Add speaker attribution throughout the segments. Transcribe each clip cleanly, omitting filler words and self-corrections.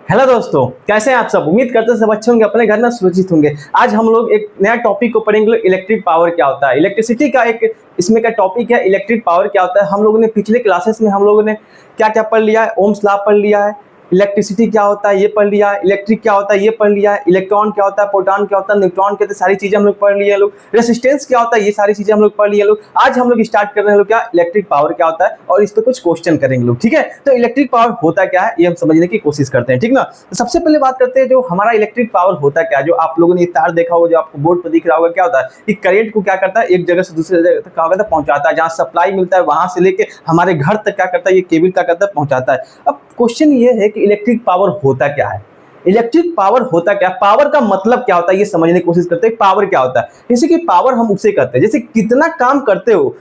Speaker 1: Hello दोस्तों, कैसे हैं आप सब। उम्मीद करते हैं सब अच्छे होंगे, अपने घर में सुरक्षित होंगे। आज हम लोग एक नया टॉपिक को पढ़ेंगे, इलेक्ट्रिक पावर क्या होता है। इलेक्ट्रिसिटी का एक इसमें का टॉपिक है, इलेक्ट्रिक पावर क्या होता है। हम लोगों ने पिछले क्लासेस में हम लोगों ने क्या क्या पढ़ लिया है, ओम्स लॉ पढ़ लिया है, इलेक्ट्रिसिटी क्या होता है ये पढ़ लिया है, इलेक्ट्रिक क्या होता है ये पढ़ लिया है, इलेक्ट्रॉन क्या होता है, प्रोटॉन क्या होता है, न्यूट्रॉन क्या होता है, सारी चीजें हम लोग पढ़ लिए लोग। रेसिस्टेंस क्या होता है ये सारी चीजें हम लोग पढ़ लिए लोग। आज हम लोग स्टार्ट कर रहे हैं लोग क्या इलेक्ट्रिक पावर क्या होता है और इस पर कुछ क्वेश्चन करेंगे लोग। ठीक है, तो इलेक्ट्रिक पावर होता क्या है ये हम समझने की कोशिश करते हैं। ठीक ना, तो सबसे पहले बात करते हैं जो हमारा इलेक्ट्रिक पावर होता क्या है। जो आप लोगों ने ये तार देखा होगा, जो आपको बोर्ड पर दिख रहा होगा, क्या होता है कि करंट को क्या करता है एक जगह से दूसरी जगह तक क्या करता है पहुंचाता है। जहां सप्लाई मिलता है वहां से लेके हमारे घर तक क्या करता है ये केबल क्या करता है पहुंचाता है। अब क्वेश्चन ये है कि इलेक्ट्रिक पावर होता क्या है। इलेक्ट्रिक पावर होता क्या, पावर का मतलब क्या होता है ये समझने की कोशिश करते हैं। पावर क्या होता है, जैसे कि पावर हम उसे कहते हैं जैसे कितना काम करते हो,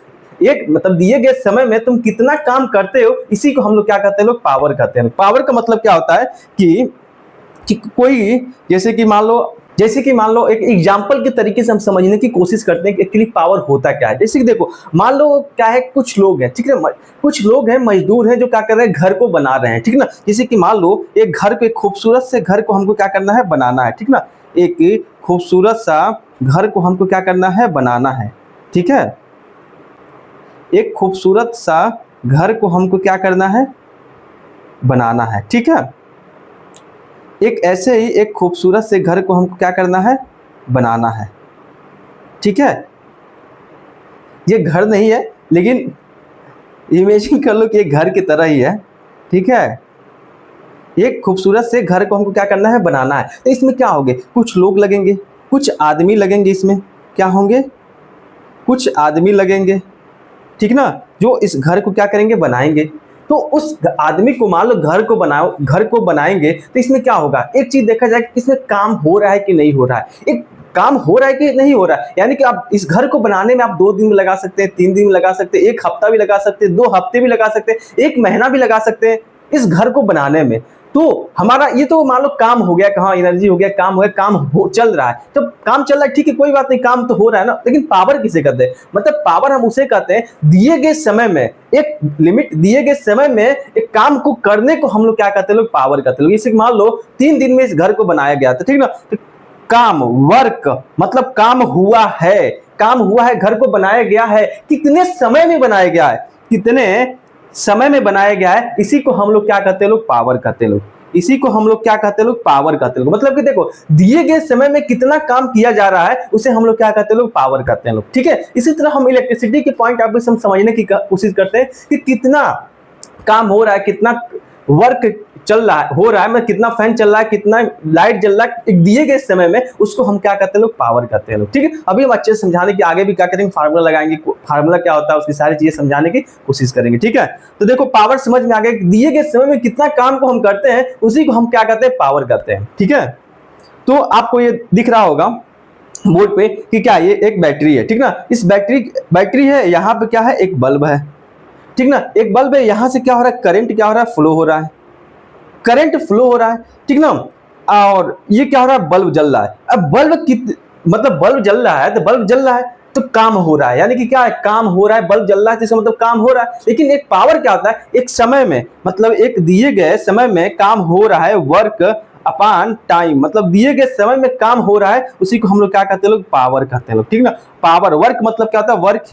Speaker 1: एक मतलब दिए गए समय में तुम कितना काम करते हो, इसी को हम लोग क्या कहते हैं लोग पावर कहते हैं। पावर का मतलब क्या होता है कि कोई जैसे कि मान लो एक एग्जांपल के तरीके से हम समझने की कोशिश करते हैं कि एक्चुअली पावर होता क्या है। जैसे कि देखो, मान लो क्या है, कुछ लोग हैं, ठीक है, कुछ लोग हैं मजदूर हैं जो क्या कर रहे हैं घर को बना रहे हैं। ठीक ना, जैसे कि मान लो एक घर को, एक खूबसूरत से घर को हमको क्या करना है बनाना है। ठीक ना, एक खूबसूरत सा घर को हमको क्या करना है बनाना है। ठीक है, एक खूबसूरत सा घर को हमको क्या करना है बनाना है। ठीक है, एक ऐसे ही एक खूबसूरत से घर को हमको क्या करना है बनाना है। ठीक है, ये घर नहीं है लेकिन इमेजिन कर लो कि एक घर की तरह ही है। ठीक है, एक खूबसूरत से घर को हमको क्या करना है बनाना है। तो इसमें क्या होंगे, कुछ लोग लगेंगे, कुछ आदमी लगेंगे। इसमें क्या होंगे, कुछ आदमी लगेंगे। ठीक ना, जो इस घर को क्या करेंगे बनाएंगे। तो उस आदमी को मान लो घर को बनाएंगे, तो इसमें क्या होगा, एक चीज देखा जाए कि इसमें काम हो रहा है कि नहीं हो रहा है। एक काम हो रहा है कि नहीं हो रहा है, यानी कि आप इस घर को बनाने में आप 2 दिन लगा सकते हैं, 3 दिन लगा सकते हैं, 1 हफ्ता भी लगा सकते हैं, 2 हफ्ते भी लगा सकते हैं, 1 महीना भी लगा सकते हैं इस घर को बनाने में। तो हमारा ये तो मान लो काम हो गया, कहाँ एनर्जी हो गया, काम हो गया, चल रहा है। तो काम चल रहा है, ठीक है, कोई बात नहीं, काम तो हो रहा है ना। लेकिन पावर किसे कहते हैं, मतलब पावर हम उसे कहते हैं दिए गए समय में, एक लिमिट दिए गए समय में एक काम को करने को हम लोग क्या कहते हैं लोग पावर कहते हैं। जैसे मान लो 3 दिन में इस घर को बनाया गया था। ठीक ना, तो काम वर्क मतलब काम हुआ है, घर को बनाया गया है, कितने समय में बनाया गया है, कितने समय में बनाया गया है, इसी को हम लोग क्या कहते हैं लोग पावर कहते हैं लोग। इसी को हम लोग क्या कहते हैं लोग पावर कहते हैं लोग। मतलब कि देखो, दिए गए समय में कितना काम किया जा रहा है उसे हम लोग क्या कहते हैं लोग पावर कहते हैं लोग। ठीक है, इसी तरह हम इलेक्ट्रिसिटी के पॉइंट ऑफ व्यू से हम समझने की कोशिश करते हैं कि कितना काम हो रहा है, कितना वर्क चल रहा है, हो रहा है, मतलब कितना फैन चल रहा है, कितना लाइट जल रहा है एक दिए गए समय में, उसको हम क्या कहते हैं लोग पावर कहते हैं लोग। ठीक है, अभी हम अच्छे से समझाने की आगे भी क्या करेंगे, फार्मूला लगाएंगे, फार्मूला क्या होता है उसकी सारी चीजें समझाने की कोशिश करेंगे। ठीक है, तो देखो पावर समझ में आ गया, दिए गए समय में कितना काम को हम करते हैं उसी को हम क्या कहते हैं पावर कहते हैं। ठीक है, तो आपको ये दिख रहा होगा बोर्ड पे कि क्या ये एक बैटरी है। ठीक ना, इस बैटरी है, यहाँ पे क्या है एक बल्ब है। ठीक ना, एक बल्ब है, यहां से क्या हो रहा है करंट क्या हो रहा है फ्लो हो रहा है, करंट फ्लो हो रहा है। ठीक ना, और ये क्या हो रहा है बल्ब जल रहा है। अब मतलब बल्ब जल रहा है, तो बल्ब जल रहा है तो काम हो रहा है, यानी कि क्या है काम हो रहा है, बल्ब जल रहा है तो इसका मतलब काम हो रहा है। लेकिन एक पावर क्या होता है, एक समय में, मतलब एक दिए गए समय में काम हो रहा है, वर्क अपॉन टाइम, मतलब दिए गए समय में काम हो रहा है, उसी को हम लोग क्या कहते हैं लोग पावर कहते हैं लोग। ठीक ना, पावर वर्क मतलब क्या होता है, वर्क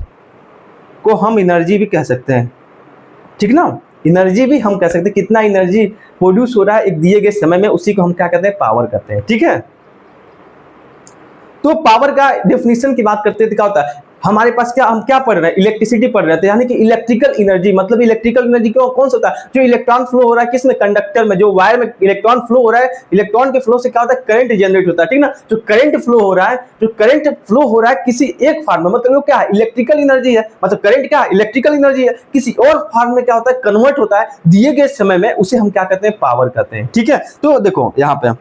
Speaker 1: को हम एनर्जी भी कह सकते हैं। ठीक ना, एनर्जी भी हम कह सकते हैं, कितना एनर्जी प्रोड्यूस हो रहा है एक दिए गए समय में, उसी को हम क्या कहते हैं पावर कहते हैं। ठीक है, तो पावर का डेफिनेशन की बात करते हैं तो क्या होता है, हमारे पास क्या, हम क्या पढ़ रहे हैं इलेक्ट्रिसिटी पढ़ रहे थे, यानी कि इलेक्ट्रिकल एनर्जी, मतलब इलेक्ट्रिकल एनर्जी कौन सा होता है, जो इलेक्ट्रॉन फ्लो हो रहा है किसमें, कंडक्टर में, जो वायर में इलेक्ट्रॉन फ्लो हो रहा है, इलेक्ट्रॉन के फ्लो से क्या होता है करंट जनरेट होता है। ठीक ना, जो करंट फ्लो हो रहा है किसी एक फॉर्म में, मतलब वो क्या है इलेक्ट्रिकल एनर्जी है, मतलब करंट क्या है इलेक्ट्रिकल एनर्जी है, किसी और फॉर्म में क्या होता है कन्वर्ट होता है दिए गए समय में, उसे हम क्या कहते हैं पावर कहते हैं। ठीक है, तो देखो यहाँ पे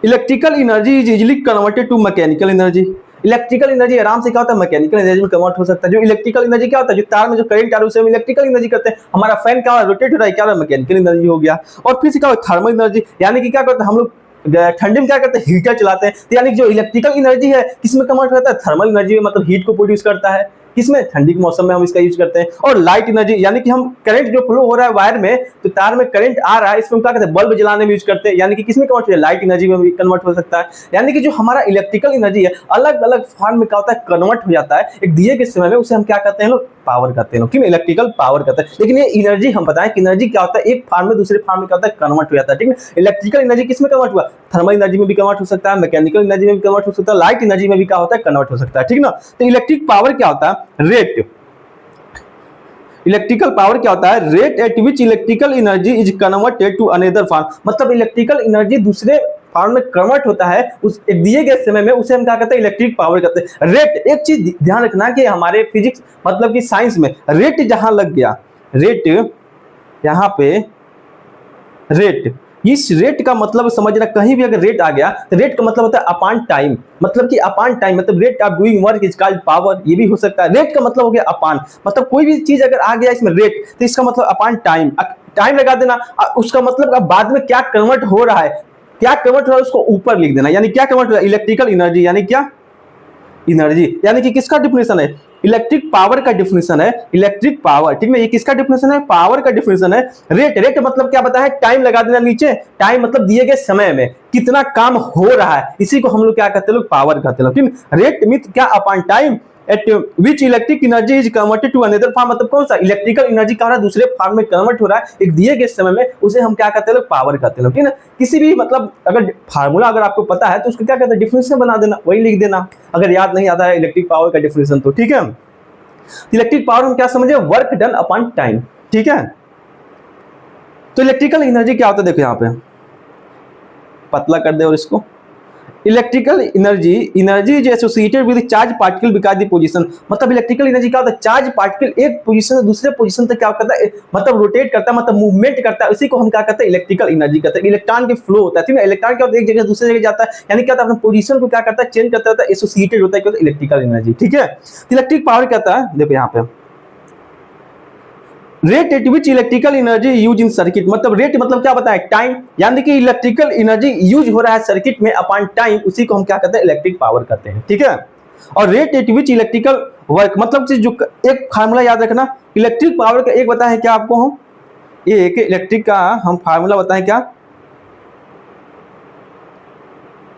Speaker 1: electrical energy is easily converted to mechanical energy. Electrical energy आराम से क्या होता है मैकेनिकल एनर्जी में कन्वर्ट हो सकता है। जो इलेक्ट्रिकल एनर्जी क्या होता है, जो तार में जो करंट आ रहा है उसे हम इलेक्ट्रिकल एनर्जी करते हैं। हमारा फैन क्या हो रहा है रोटेट हो रहा है, क्या हो रहा है मैकेनिकल एनर्जी हो गया। और फिर से क्या होता है थर्मल एनर्जी, यानी कि क्या करते हैं हम लोग ठंडी में क्या करते हैं हीटर चलाते हैं, तो यानी जो इलेक्ट्रिकल एनर्जी है किसमें कन्वर्ट होता है थर्मल एनर्जी में, मतलब हीट को प्रोड्यूस करता है। किसमें, ठंडी के मौसम में हम इसका यूज करते हैं। और लाइट एनर्जी यानी कि हम करंट जो फ्लो हो रहा है वायर में, तो तार में करंट आ रहा है, इसमें हम क्या कहते हैं, बल्ब जलाने में यूज करते हैं, यानी कि किसमें कन्वर्ट हो, लाइट एनर्जी में भी कन्वर्ट हो सकता है। यानी कि जो हमारा इलेक्ट्रिकल एनर्जी है अलग अलग फॉर्म में क्या होता है, कन्वर्ट हो जाता है एक दिए के समय में, उसे हम क्या कहते हैं लोग, पावर कहते हैं, क्यों, इलेक्ट्रिकल पावर कहते हैं। लेकिन ये एनर्जी हम बताएं कि एनर्जी क्या होता है, एक फॉर्म में दूसरे फॉर्म में क्या होता है, कन्वर्ट हो जाता है, ठीक है। इलेक्ट्रिकल एनर्जी किसमें कन्वर्ट हुआ, थर्मल एनर्जी में भी कन्वर्ट हो सकता है, मैकेनिकल एनर्जी में भी कन्वर्ट हो सकता है, लाइट एनर्जी में भी क्या होता है, कन्वर्ट हो सकता है, ठीक ना। तो इलेक्ट्रिक पावर क्या होता है, रेट, इलेक्ट्रिकल पावर क्या होता है, rate at which electrical energy is converted to another form, मतलब इलेक्ट्रिकल एनर्जी दूसरे फॉर्म में कन्वर्ट होता है उस एक दिए गए समय में, उसे हम क्या कहते हैं, इलेक्ट्रिक पावर कहते हैं। रेट, एक चीज ध्यान रखना कि हमारे फिजिक्स मतलब कि साइंस में रेट जहां लग गया, रेट यहां पे, रेट, इस रेट का मतलब समझना, कहीं भी अगर रेट आ गया तो रेट का मतलब होता है अपॉन टाइम, मतलब कि अपॉन टाइम, मतलब rate of doing work is called power, ये भी हो सकता है। रेट का मतलब हो गया अपॉन, मतलब कोई भी चीज अगर आ गया इसमें रेट, तो इसका मतलब अपॉन टाइम, टाइम लगा देना, उसका मतलब अब बाद में क्या कन्वर्ट हो रहा है, क्या कन्वर्ट हो रहा है उसको ऊपर लिख देना, यानी क्या कन्वर्ट हो रहा है, इलेक्ट्रिकल एनर्जी, यानी क्या, एनर्जी, यानी कि किसका डिफिनेशन है, इलेक्ट्रिक पावर का डिफिनेशन है, इलेक्ट्रिक पावर, ठीक है। ये किसका डिफिनेशन है, पावर का डिफिनेशन है। रेट, रेट मतलब क्या बताया है, टाइम लगा देना नीचे, टाइम मतलब दिए गए समय में कितना काम हो रहा है, इसी को हम लोग क्या कहते हैं, लोग पावर कहते हैं, ठीक। रेट मीन क्या, upon time at which electric energy is converted to another form, मतलब कौन सा, इलेक्ट्रिकल एनर्जी का दूसरे फॉर्म में कन्वर्ट हो रहा है एक दिए गए समय में, उसे हम क्या कहते हैं, लोग पावर कहते हैं, ठीक है। किसी भी मतलब अगर फार्मूला अगर आपको पता है तो उसको क्या कहते हैं, डिफिनेशन बना देना, वही लिख देना, अगर याद नहीं आता है इलेक्ट्रिक पावर का डिफिनेशन तो, ठीक है। इलेक्ट्रिक पावर हम क्या समझे, वर्क डन अपॉन टाइम, ठीक है। तो इलेक्ट्रिकल एनर्जी क्या होता है, देखो यहां पे पतला कर दे और इसको, electrical energy, energy is associated with charge particle because the position, मतलब इलेक्ट्रिकल एनर्जी क्या होता है, चार्ज पार्टिकल एक पोजीशन से दूसरे पोजीशन तक क्या करता है, मतलब रोटेट करता है, मतलब मूवमेंट करता है, इसी को हम क्या कहते हैं, इलेक्ट्रिकल एनर्जी कहते हैं। इलेक्ट्रॉन के फ्लो होता है, ठीक है, इलेक्ट्रॉन क्या होता है, एक जगह से दूसरे जगह जाता है, यानी क्या होता है, अपने पोजीशन को क्या करता है, चेंज करता है, एसोसिएटेड होता है, क्या होता है, इलेक्ट्रिकल एनर्जी, ठीक है। इलेक्ट्रिक पावर कहता है, देखो यहाँ पे rate at which electrical energy use in circuit, मतलब रेट मतलब क्या बताएं, टाइम, यानी कि इलेक्ट्रिकल एनर्जी यूज हो रहा है सर्किट में अपॉन टाइम, उसी को हम क्या कहते हैं, इलेक्ट्रिक पावर कहते हैं, ठीक है। और rate at which electrical work, मतलब जो एक फार्मूला याद रखना, इलेक्ट्रिक पावर का एक बताया है क्या आपको, हम एक इलेक्ट्रिक का हम फार्मूला बताएं क्या,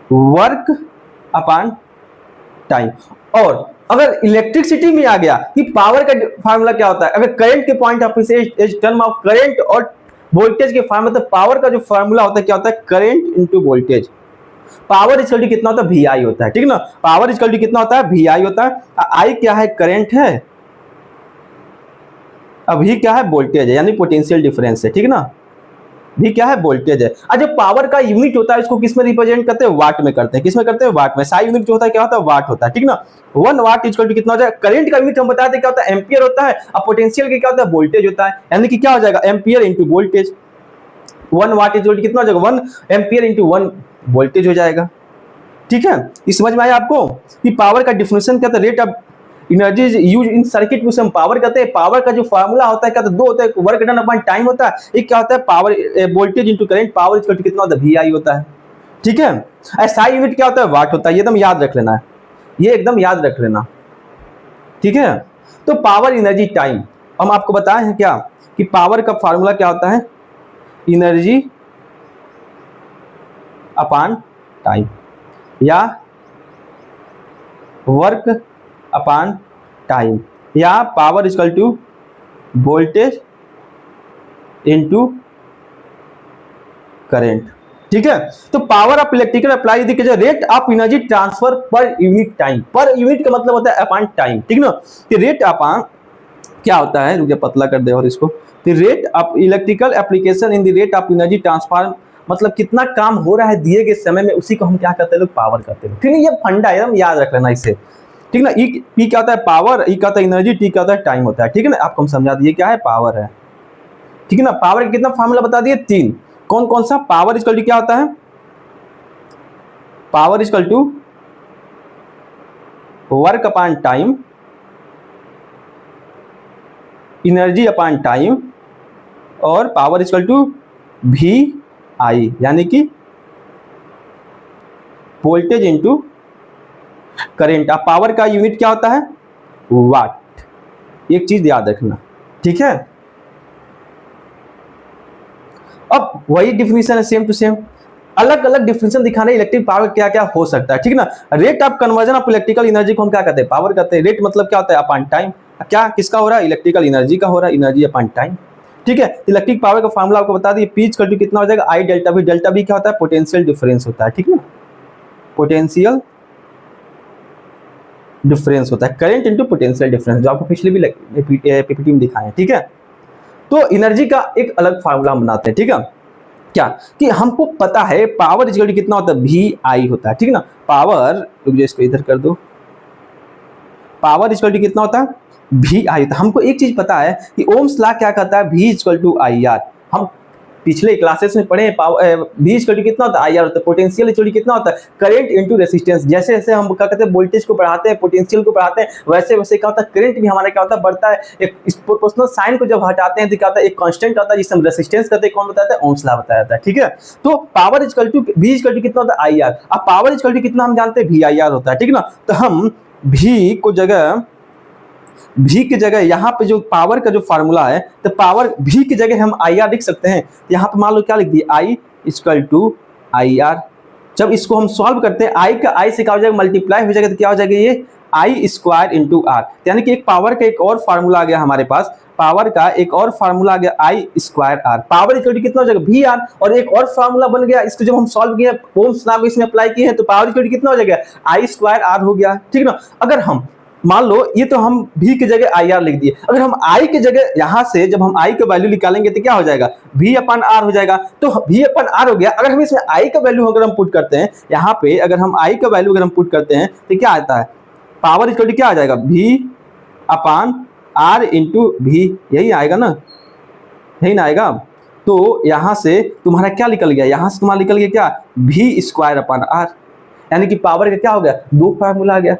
Speaker 1: वर्क अपॉन टाइम। और अगर इलेक्ट्रिसिटी में आ गया कि पावर का फार्मूला क्या होता है, अगर करंट के पॉइंट ऑफ से टर्म ऑफ करंट और वोल्टेज के फॉर्म में, तो पावर का जो फार्मूला होता है क्या होता है, current into voltage, power equal to कितना होता है, वी आई होता है, ठीक ना। पावर इक्वल टू कितना होता है, वी आई होता है। आई क्या है, करंट है, अभी क्या है, वोल्टेज है, यानी पोटेंशियल डिफरेंस है, ठीक ना। भी क्या है, वोल्टेज है। और जो पावर का यूनिट होता है इसको किस में रिप्रेजेंट करते हैं, वाट में करते हैं, किस में करते हैं, वाट में। साई यूनिट जो होता है क्या होता है, वाट होता है, ठीक ना। 1 वाट इक्वल टू कितना हो जाएगा, करंट का यूनिट हम बताते हैं क्या होता है, एम्पियर होता है, और पोटेंशियल का क्या होता है, वोल्टेज होता है, यानी कि क्या हो जाएगा, ampere into voltage. 1 watt equal to कितना हो जाएगा, 1 एम्पियर इंटू 1 वोल्टेज हो जाएगा, ठीक है। इस समझ में आया आपको कि पावर का डिफिनेशन क्या था, rate of energy use in circuit, उसे हम पावर कहते हैं। पावर का जो फार्मूला होता है क्या, तो दो होता है, वर्क डन अपॉन टाइम होता है, एक क्या होता है, power voltage into current, power equal to कितना होता है, वी आई होता है, ठीक है। एसआई यूनिट क्या होता है, वाट होता है, ये एकदम याद रख लेना है, ये एकदम याद रख लेना, ठीक है। तो पावर एनर्जी टाइम हम आपको बताए हैं क्या कि पावर का फार्मूला क्या होता है, एनर्जी अपॉन टाइम या वर्क अपॉन टाइम या power equal to voltage into current, ठीक है। तो पावर ऑफ इलेक्ट्रिकल अप्लाई देखिए, rate of energy transfer per unit time, per unit का मतलब होता है अपॉन टाइम, ठीक ना। कि रेट अपॉन क्या होता है, रुकिए पतला कर दे और इसको, rate of electrical application in the rate of energy transfer, मतलब कितना काम हो रहा है दिए गए समय में, उसी को हम क्या कहते हैं, लोग पावर कहते हैं, ठीक है। ये फंडा है, हम याद रख लेना इसे, ठीक ना। ई पी क्या होता है, पावर, ई क्या होता है, एनर्जी, टी क्या होता है, टाइम होता है, ठीक है ना। आपको हम समझा दिए क्या है, पावर है, ठीक है ना। पावर का कितना फार्मूला बता दिए, 3, कौन कौन सा, पावर इक्वल टू क्या होता है, power equal to work upon time, energy upon time, और power equal to V I, यानी कि वोल्टेज इनटू करंट। अब पावर का यूनिट क्या होता है, वाट, एक चीज याद रखना, ठीक है। अब वही डिफिनीशन है, सेम टू सेम, अलग अलग डिफिनीशन दिखाने इलेक्ट्रिक पावर क्या क्या हो सकता है, ठीक ना। Rate of conversion of electrical energy को हम क्या कहते हैं, पावर कहते हैं। रेट मतलब क्या होता है, अपॉन टाइम। क्या किसका हो रहा है, इलेक्ट्रिकल एनर्जी का हो रहा है, एनर्जी अपॉन टाइम, ठीक है। इलेक्ट्रिक पावर का फार्मूला आपको बता दिए, पी इक्वल टू कितना हो जाएगा, आई डेल्टा वी। डेल्टा वी क्या होता है, पोटेंशियल डिफरेंस होता है, ठीक ना, पोटेंशियल डिफरेंस होता है, करंट इनटू पोटेंशियल डिफरेंस, जो आपको पिछले भी पीपीटी में दिखाए हैं, ठीक है। तो एनर्जी का एक अलग फार्मूला बनाते हैं, ठीक है। क्या कि हमको पता है पावर इक्वल टू कितना होता है, वी आई होता है, ठीक ना। पावर, रुक जाओ इसको इधर कर दो, पावर इक्वल टू कितना होता है, वी आई होता है। हमको एक चीज पता है कि ओम्स लॉ क्या कहता है, V equal to I R. हम पिछले क्लासेस में पढ़े, वी इक्वल टू कितना होता है, आई आर होता है। पोटेंशियल इक्वल टू कितना होता है, करंट इनटू रेजिस्टेंस। जैसे जैसे हम क्या कहते हैं, वोल्टेज को बढ़ाते हैं, पोटेंशियल को बढ़ाते हैं, वैसे वैसे क्या होता है, करंट भी हमारा क्या होता है, बढ़ता है। एक इस प्रोपोर्शनल साइन को जब हटाते हैं तो क्या होता है, एक कांस्टेंट आता है जिसे हम रेजिस्टेंस कहते हैं, कौन बताता है, ओम्स लॉ बताया जाता है, ठीक है। तो power equal to V equal to कितना होता है, आई आर। अब पावर इक्वल टू कितना हम जानते हैं, वी आई आर होता है, ठीक ना। तो हम वी को जगह, भी की जगह यहाँ पे जो पावर का जो फार्मूला है, तो पावर भी की जगह हम आई आर लिख सकते हैं। यहाँ पे मान लो क्या लिख दिए, I equal to I are. जब इसको हम सॉल्व करते हैं, आई का आई से क्या हो जाएगा, मल्टीप्लाई हो जाएगा, तो क्या हो जाएगा, ये आई स्क्वायर इंटू आर। यानी कि एक पावर का एक और फार्मूला आ गया हमारे पास, पावर का एक और फार्मूला आ गया, I square R. Power equal to कितना हो जाएगा, वी आर। और एक और फार्मूला बन गया, इसको जब हम सॉल्व किए, ओम्स लॉ को इसमें अप्लाई किए हैं, तो पावर इक्वल टू कितना हो जाएगा, आई स्क्वायर आर हो गया, ठीक ना। अगर हम मान लो ये तो हम v की जगह आई आर लिख दिए, अगर हम i की जगह यहां से जब हम i का वैल्यू निकालेंगे तो क्या हो जाएगा, v अपन r हो जाएगा। तो v अपन r हो गया। अगर हम इसमें i का वैल्यू अगर हम पुट करते हैं यहाँ पे, अगर हम i का वैल्यू अगर हम पुट करते हैं तो क्या आता है, पावर इक्वल टू क्या आ जाएगा, v अपन r इंटू v, यही आएगा ना, यही ना आएगा। तो यहां से तुम्हारा क्या निकल गया, यहां से तुम्हारा निकल गया क्या, v स्क्वायर अपन r। यानी कि पावर का क्या हो गया, दो फार्मूला आ गया।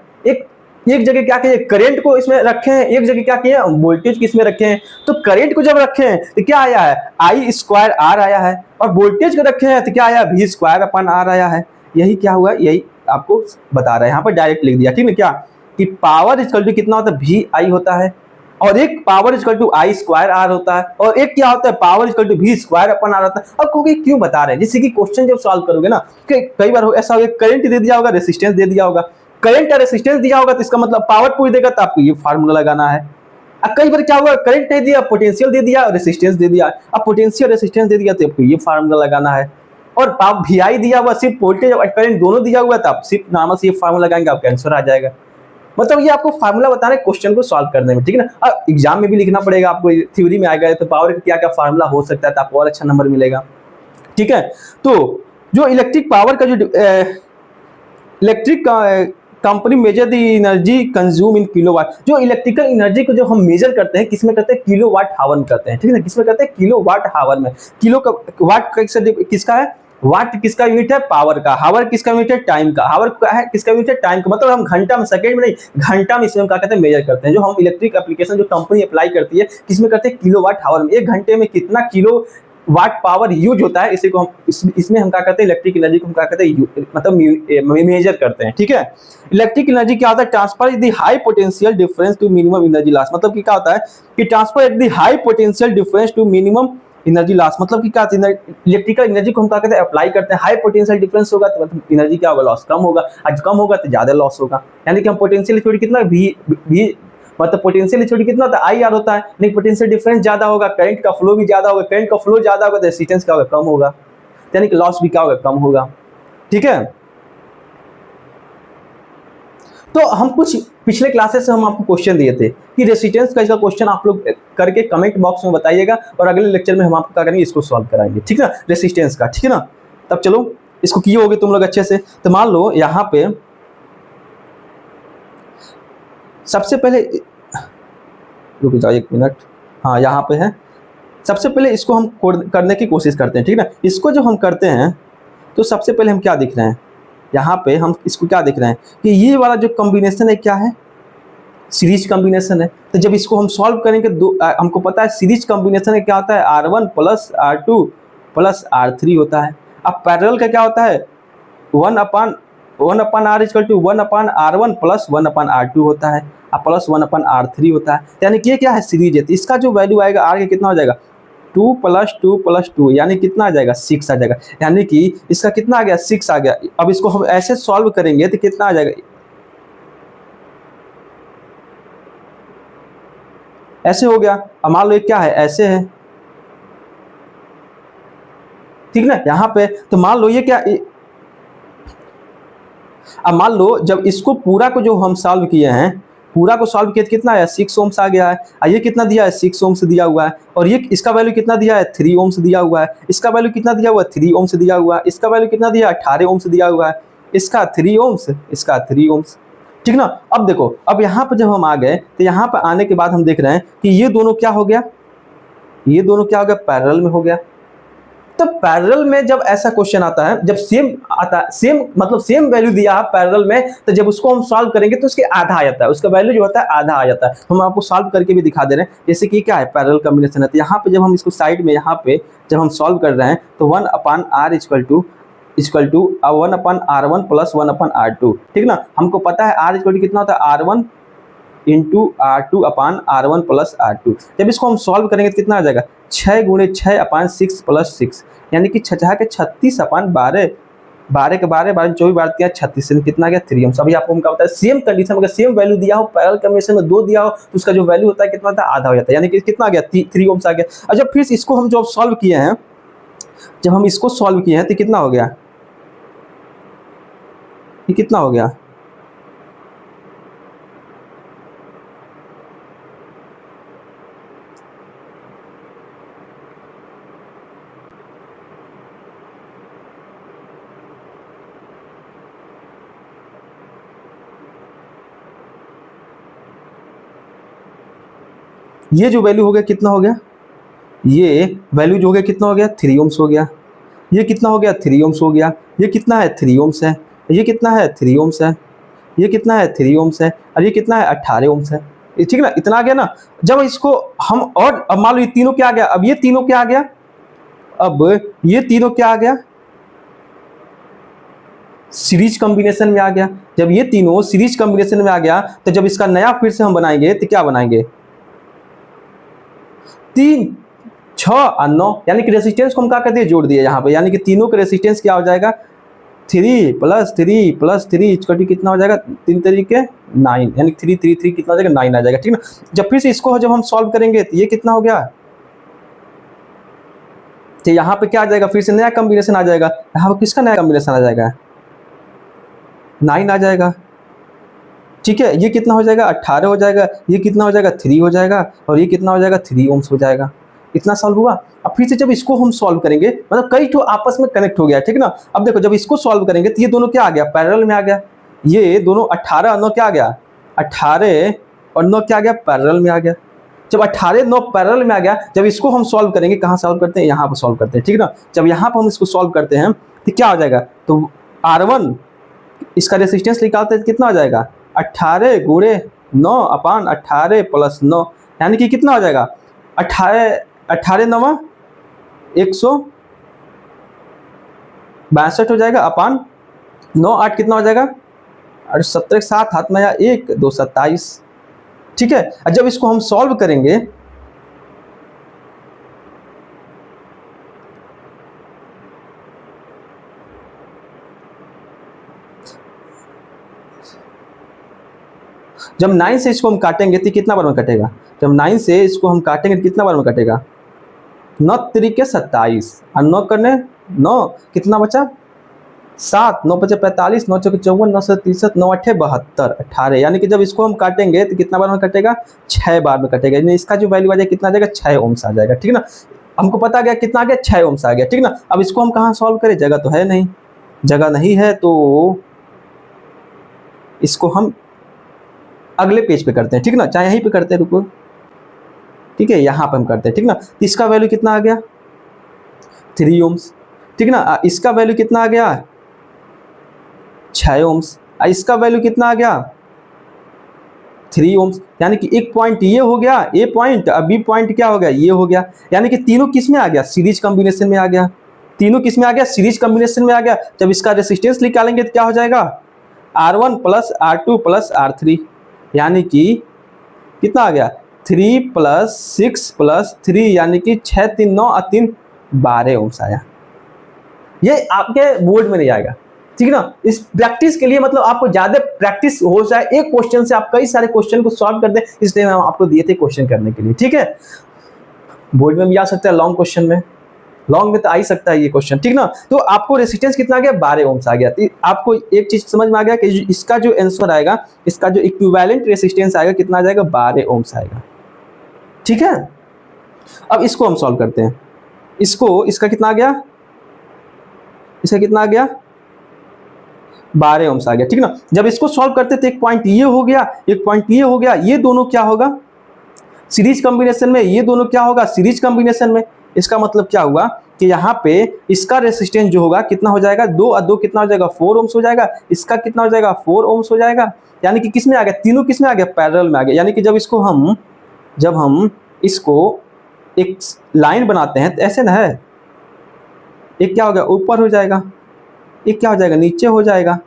Speaker 1: एक जगह क्या किए, करंट को इसमें रखे हैं, एक जगह क्या किए, वोल्टेज को इसमें रखे हैं। तो करंट को जब रखे हैं तो क्या आया है, आई स्क्वायर आर आया है, और वोल्टेज को रखे हैं तो क्या आया, वी स्क्वायर अपन आर आया है। यही क्या हुआ, यही आपको बता रहा है, यहाँ पर डायरेक्ट लिख दिया, ठीक है। क्या कि पावर इक्वल टू कितना होता है, वी आई होता है, और एक power equal to I square R होता है, और एक क्या होता है, power equal to V square upon R होता है। अब क्योंकि क्यों बता रहे हैं, जैसे कि क्वेश्चन जब सॉल्व करोगे ना, कई बार ऐसा होगा, करंट दे दिया होगा, रेजिस्टेंस दे दिया होगा, करंट या रेजिस्टेंस दिया होगा तो इसका मतलब पावर पूछ देगा, तो आपको ये फार्मूला लगाना है। अब कई बार क्या हुआ, करंट नहीं दिया, पोटेंशियल दे दिया, रेजिस्टेंस दे दिया। अब पोटेंशियल रेजिस्टेंस दे दिया तो आपको ये फार्मूला लगाना है। और वी आई दिया हुआ, सिर्फ वोल्टेज और करंट दोनों दिया हुआ था, आप सिर्फ नॉर्मल से ये फार्मूला लगाएंगे, आपका आंसर आ जाएगा। मतलब ये आपको फार्मूला बता रहे हैं क्वेश्चन को सॉल्व करने में, ठीक है ना। अब एग्जाम में भी लिखना पड़ेगा आपको, थ्योरी में आएगा तो पावर का क्या क्या फार्मूला हो सकता है, तो आपको और अच्छा नंबर मिलेगा, ठीक है। तो जो इलेक्ट्रिक पावर का जो electric company measure the energy consume in kilowatt. जो इलेक्ट्रिकल एनर्जी को जो हम मेजर करते हैं, किसमें करते हैं, किलोवाट हावर में करते हैं, ठीक है ना। किसमें करते हैं, किलोवाट हावर में। किलो का वाट किसका है, वाट किसका यूनिट है, पावर का। हावर किसका यूनिट है, टाइम का। हावर का है किसका यूनिट है, टाइम का। मतलब हम घंटा में, सेकंड में नहीं, घंटा में इसमें हम क्या कहते हैं, मेजर करते हैं। जो हम इलेक्ट्रिक एप्लीकेशन जो कंपनी अप्लाई करती है, किसमें करते हैं, किलोवाट हावर में। एक घंटे में कितना किलो वाट पावर यूज होता है, इसी को हम इसमें हम क्या करते हैं, इलेक्ट्रिक एनर्जी को हम क्या करते हैं, मतलब मेजर करते हैं, ठीक है। इलेक्ट्रिक एनर्जी क्या होता है, transfer the high potential difference to minimum energy loss. मतलब कि क्या होता है कि transfer the high potential difference to minimum energy loss. मतलब कि क्या, इलेक्ट्रिकल एनर्जी को हम क्या कहते हैं, अप्लाई करते हैं। हाई पोटेंशियल डिफरेंस होगा तो मतलब एनर्जी क्या होगा, लॉस कम होगा। आज कम होगा तो ज्यादा लॉस होगा। यानी कि हम पोटेंशियल थोड़ी कितना भी मतलब पोटेंशियल छोटी कितना होता है, आई आर होता है, लेकिन पोटेंशियल डिफरेंस ज्यादा होगा, करंट का फ्लो भी ज्यादा होगा। करंट का फ्लो ज्यादा होगा तो रेजिस्टेंस क्या होगा, कम होगा, यानी कि लॉस भी क्या होगा, कम होगा, ठीक है। तो हम कुछ पिछले क्लासेस से हम आपको क्वेश्चन दिए थे कि रेजिस्टेंस का इसका क्वेश्चन आप लोग करके कमेंट बॉक्स में बताइएगा, और अगले लेक्चर में हम आपको क्या करेंगे, इसको सॉल्व कराएंगे, ठीक है ना, रेजिस्टेंस का, ठीक है ना। तब चलो इसको किए होगे तुम लोग अच्छे से। तो मान लो यहाँ पे सबसे पहले, रुक जाओ एक मिनट, हाँ यहाँ पे है। सबसे पहले इसको हम करने की कोशिश करते हैं, ठीक है ना। इसको जब हम करते हैं तो सबसे पहले हम क्या दिख रहे हैं, यहाँ पे हम इसको क्या दिख रहे हैं कि ये वाला जो कॉम्बिनेशन है क्या है, सीरीज कॉम्बिनेशन है। तो जब इसको हम सॉल्व करेंगे, हमको पता है सीरीज कॉम्बिनेशन क्या होता है, R1 plus R2 plus R3 होता है। अब पैरेलल का क्या होता है, 1 अपन 1/r equal to 1/r1 plus 1/r2 होता है, प्लस 1/r3 होता है। यानी कि ये क्या है, सीरीज है। तो इसका जो वैल्यू आएगा r के कितना हो जाएगा 2 + 2 + 2 यानी कितना आ जाएगा 6 आ जाएगा। यानी कि इसका कितना आ गया 6 आ गया। अब इसको हम ऐसे सॉल्व करेंगे तो कितना आ जाएगा, ऐसे हो गया। अब मान लो ये क्या है, ऐसे है, ठीक ना यहाँ पे। तो मान लो ये क्या, अब मान लो जब इसको पूरा को जो हम सॉल्व किए हैं, पूरा को सॉल्व किया तो कितना आया 6 ओम्स आ गया है। और ये कितना दिया है 6 ओम्स दिया हुआ है। और ये इसका वैल्यू कितना दिया है 3 ओम्स दिया हुआ है। इसका वैल्यू कितना दिया हुआ है 3 ओम्स दिया हुआ है। इसका वैल्यू कितना दिया है 18 ओम्स दिया हुआ है। इसका 3 ओम्स, इसका 3 ओम्स, ठीक ना। अब देखो, अब यहाँ पर जब हम आ गए तो यहाँ पर आने के बाद हम देख रहे हैं कि ये दोनों क्या हो गया, ये दोनों क्या हो गया, पैरेलल में हो गया। तो पैरेलल में जब ऐसा क्वेश्चन आता है, जब सेम आता है, सेम मतलब सेम वैल्यू दिया है पैरेलल में, तो जब उसको हम सॉल्व करेंगे तो उसके आधा आ जाता है, उसका वैल्यू जो होता है आधा आ जाता है। हम आपको सॉल्व करके भी दिखा दे रहे हैं। जैसे कि क्या है, पैरेलल कॉम्बिनेशन है। तो यहाँ पे जब हम इसको साइड में यहाँ पे जब हम सॉल्व कर रहे हैं तो 1/r equal to 1/r1 plus 1/r2, ठीक ना। हमको पता है r इक्वल टू कितना होता है r1 into r2/r1 plus r2। जब इसको हम सॉल्व करेंगे तो कितना आ जाएगा 6 × 6/6 प्लस 6 यानी कि 6 के 36/12, 12 के 12, 12 24, 12 36, कितना गया 3 ओम्स। अभी आपको बताया सेम कंडीशन, अगर सेम वैल्यू दिया हो, पैरेलल कॉम्बिनेशन में 2 दिया हो, तो उसका जो वैल्यू होता है कितना होता है, आधा हो जाता है। यानी कि कितना आ गया 3 ओम्स आ गया। और जब फिर इसको हम जो सॉल्व किए हैं, जब हम इसको सॉल्व किए हैं तो कितना हो गया, ये कितना हो गया, ये जो वैल्यू हो गया कितना हो गया, ये वैल्यू जो हो गया कितना हो गया 3 ओम्स हो गया। ये कितना हो गया 3 ओम्स हो गया। ये कितना है 3 ओम्स है। ये कितना है 3 ओम्स है। ये कितना है 3 ओम्स है। और ये कितना है 18 ओम्स है। ये ठीक ना, इतना आ गया ना। जब इसको हम, और अब मान लो ये तीनों क्या आ गया, अब ये तीनों क्या आ गया, अब ये तीनों क्या आ गया, सीरीज कॉम्बिनेशन में आ गया। जब ये तीनों सीरीज कॉम्बिनेशन में आ गया तो जब इसका नया फिर से हम बनाएंगे तो क्या बनाएंगे, 3, 6 और 9, यानी कि रेसिस्टेंस को हम क्या कर दिए, जोड़ दिए यहाँ पे। यानी कि तीनों का रेसिस्टेंस क्या हो जाएगा 3 + 3 + 3 इक्वल कितना हो जाएगा 3 तरीके 9, यानी 3 3 3 कितना हो जाएगा 9 आ जाएगा, ठीक ना। जब फिर से इसको जब हम सॉल्व करेंगे तो ये कितना हो गया, तो यहाँ पे क्या आ जाएगा, फिर से नया कॉम्बिनेशन आ जाएगा। यहाँ पे किसका नया कॉम्बिनेशन आ जाएगा 9 आ जाएगा, ठीक है। ये कितना हो जाएगा 18 हो जाएगा। ये कितना हो जाएगा 3 हो जाएगा। और ये कितना हो जाएगा 3 ओम्स हो जाएगा। इतना सॉल्व हुआ। अब फिर से जब इसको हम सॉल्व करेंगे, मतलब कई ठो आपस में कनेक्ट हो गया, ठीक ना। अब देखो जब इसको सॉल्व करेंगे तो ये दोनों क्या आ गया, पैरेलल में आ गया। ये दोनों 18 और 9 क्या आ गया, 18 और 9 क्या आ गया, पैरेलल में आ गया। जब 18 9 पैरेलल में आ गया, जब इसको हम सॉल्व करेंगे, कहाँ सॉल्व करते हैं, यहाँ पर सॉल्व करते हैं, ठीक ना। जब यहाँ पर हम इसको सॉल्व करते हैं तो क्या हो जाएगा, तो R1 इसका रेसिस्टेंस निकालते हैं कितना हो जाएगा 18 × 9/18 + 9, यानी कि कितना हो जाएगा 18 9 162 हो जाएगा, अपान 9 8 कितना हो जाएगा, और 70 के साथ हाथ में आया 1 2 27, ठीक है। और जब इसको हम सॉल्व करेंगे जब 9 से इसको हम काटेंगे तो कितना बार में कटेगा, जब 9 से इसको हम काटेंगे तो कितना बार में कटेगा, 9 तरीके 27 और 9 करने 9 कितना बचा 7, 9 बचे 45, 9 चौके 54, 9 से 63, 9 8 72, 18, यानी कि जब इसको हम काटेंगे तो कितना बार में कटेगा 6 बार में कटेगा। यानी इसका जो वैल्यू आ जाएगा कितना आ जाएगा 6 ओम्स आ जाएगा, ठीक ना। हमको पता गया कितना आ गया 6 ओम्स आ गया, ठीक ना। अब इसको हम कहाँ सॉल्व करें, जगह तो है नहीं, जगह नहीं है तो इसको हम अगले पेज पे करते हैं, ठीक ना, चाहे यहीं पे करते हैं, रुको, ठीक है, यहाँ पे हम करते हैं, ठीक ना। तो इसका वैल्यू कितना आ गया 3 ओम्स, ठीक ना। इसका वैल्यू कितना आ गया 6 ओम्स। इसका वैल्यू कितना आ गया 3 ओम्स, यानी कि एक पॉइंट ये हो गया, ए पॉइंट, अब बी पॉइंट क्या हो गया, ये हो गया। यानी कि तीनों किस में आ गया, सीरीज कॉम्बिनेशन में आ गया। तीनों किस में आ गया, सीरीज कॉम्बिनेशन में आ गया। जब इसका रेसिस्टेंस निकालेंगे तो क्या हो जाएगा R1 plus R2 plus R3, यानी कि कितना आ गया 3 प्लस 6 प्लस 3, यानी कि 6 3 9 और 3 12 ओम्स आया। ये आपके बोर्ड में नहीं आएगा, ठीक है ना। इस प्रैक्टिस के लिए मतलब आपको ज्यादा प्रैक्टिस हो जाए, एक क्वेश्चन से आप कई सारे क्वेश्चन को सॉल्व कर दे, इसलिए हम आपको दिए थे क्वेश्चन करने के लिए, ठीक है। बोर्ड में भी आ सकता है, लॉन्ग क्वेश्चन में, लॉन्ग में तो आ ही सकता है ये क्वेश्चन, ठीक ना। तो आपको रेसिस्टेंस कितना आ गया 12 ओम्स आ गया। तो आपको एक चीज समझ में आ गया कि इसका जो आंसर आएगा, इसका जो इक्विवेलेंट रेसिस्टेंस आएगा कितना आ जाएगा 12 ओम्स आएगा, ठीक है। अब इसको हम सॉल्व करते हैं। इसका कितना आ गया, इसका कितना आ गया 12 ओम्स आ गया, ठीक ना। जब इसको सॉल्व करते तो एक पॉइंट ये हो गया, एक पॉइंट ये हो गया, ये दोनों क्या होगा सीरीज कॉम्बिनेशन में, ये दोनों क्या होगा सीरीज कॉम्बिनेशन में। इसका मतलब क्या हुआ कि यहाँ पे इसका रेसिस्टेंस जो होगा कितना हो जाएगा 2 और 2 कितना हो जाएगा 4 ओम्स हो जाएगा, इसका कितना हो जाएगा 4 ओम्स हो जाएगा, यानी कि किस में आ गया, तीनों किस में आ गया पैरेलल में आ गया। यानी कि जब हम इसको एक लाइन बनाते हैं तो ऐसे ना है, एक क्या हो गया ऊपर हो जाएगा, एक क्या हो जाएगा नीचे हो जाएगा,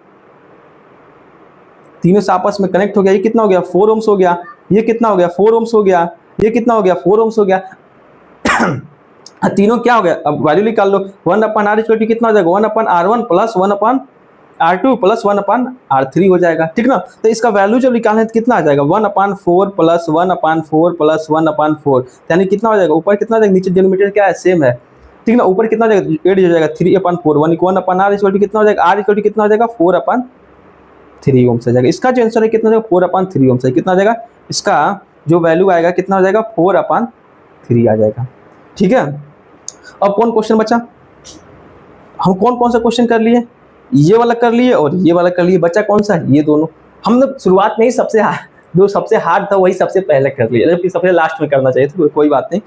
Speaker 1: तीनों से आपस में कनेक्ट हो गया। ये कितना हो गया 4 ओम्स हो गया, ये कितना हो गया 4 ओम्स हो गया, ये कितना हो गया 4 ओम्स हो गया। तीनों क्या हो गया, अब वैल्यू निकाल लो, 1/r कितना हो जाएगा 1/r1 plus 1/r2 plus 1/r3 हो जाएगा, ठीक ना। तो इसका वैल्यू जब निकालना है तो कितना आ जाएगा 1/4 प्लस 1/4 प्लस 1/4, यानी कितना हो जाएगा ऊपर कितना हो जाएगा, नीचे डिनोमिनेटर क्या है सेम है, ठीक ना। ऊपर कितना हो जाएगा 8 हो जाएगा 3/4, 1/r कितना हो जाएगा, r कितना हो जाएगा 4/3 ओम्स आ जाएगा। इसका जो आंसर है कितना हो जाएगा 4/3 ओम्स है, कितना आ जाएगा इसका जो वैल्यू आएगा कितना हो जाएगा 4/3 आ जाएगा, ठीक है। अब कौन क्वेश्चन बचा, हम कौन कौन सा क्वेश्चन कर लिए, ये वाला कर लिए और ये वाला कर लिए, बचा कौन सा ये दोनों। हमने शुरुआत में ही जो सबसे हार्ड था वही सबसे पहले कर लिया, जबकि सबसे लास्ट में करना चाहिए था, कोई बात नहीं।